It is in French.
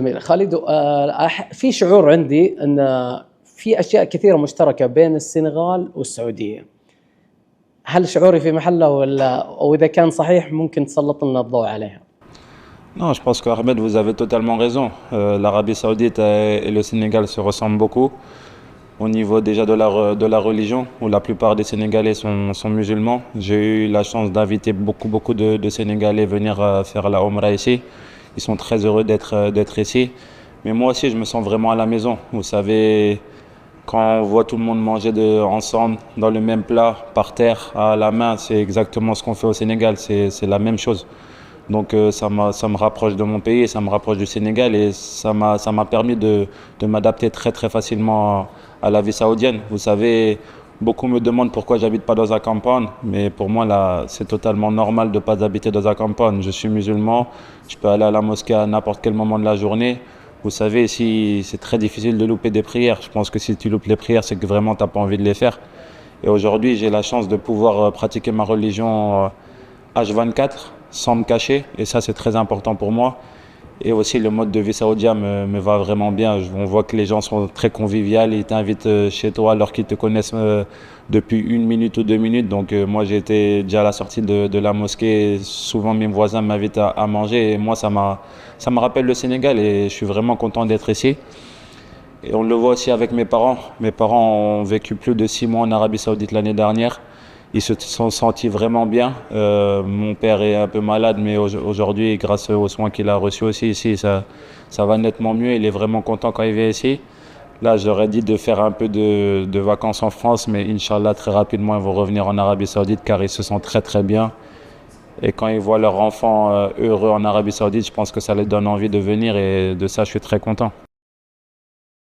جميل. خالد في شعور عندي أن في أشياء كثيرة مشتركة بين السنغال والسعودية. هل شعوري في محله وإذا كان صحيح ممكن تسلط لنا الضوء عليها؟ Non, je pense qu'Ahmed, vous avez totalement raison. L'Arabie Saoudite et le Sénégal se ressemblent beaucoup au niveau déjà de la religion, où la plupart des Sénégalais sont musulmans. J'ai eu la chance d'inviter beaucoup de Sénégalais venir faire la Omra ici. Ils sont très heureux d'être ici. Mais moi aussi, je me sens vraiment à la maison. Vous savez, quand on voit tout le monde manger ensemble, dans le même plat, par terre, à la main, c'est exactement ce qu'on fait au Sénégal. C'est la même chose. Donc ça me rapproche de mon pays, ça me rapproche du Sénégal et ça m'a permis de m'adapter très facilement à la vie saoudienne. Vous savez, beaucoup me demandent pourquoi j'habite pas dans un campagne, mais pour moi là, c'est totalement normal de pas habiter dans un campagne. Je suis musulman, je peux aller à la mosquée à n'importe quel moment de la journée. Vous savez, ici, c'est très difficile de louper des prières. Je pense que si tu loupes les prières, c'est que vraiment tu n'as pas envie de les faire. Et aujourd'hui, j'ai la chance de pouvoir pratiquer ma religion H24 sans me cacher. Et ça, c'est très important pour moi. Et aussi, le mode de vie saoudien me va vraiment bien. On voit que les gens sont très conviviaux. Ils t'invitent chez toi alors qu'ils te connaissent depuis 1 minute ou 2 minutes. Donc moi, j'ai été déjà à la sortie de la mosquée. Souvent, mes voisins m'invitent à manger. Et moi, ça me rappelle le Sénégal et je suis vraiment content d'être ici. Et on le voit aussi avec mes parents. Mes parents ont vécu plus de 6 mois en Arabie Saoudite l'année dernière. Ils se sont sentis vraiment bien. Mon père est un peu malade, mais aujourd'hui, grâce aux soins qu'il a reçus aussi ici, ça va nettement mieux. Il est vraiment content quand il vient ici. Là, j'aurais dit de faire un peu de vacances en France, mais Inch'Allah, très rapidement, ils vont revenir en Arabie Saoudite car ils se sentent très bien. Et quand ils voient leur enfant heureux en Arabie Saoudite, je pense que ça les donne envie de venir et de ça, je suis très content.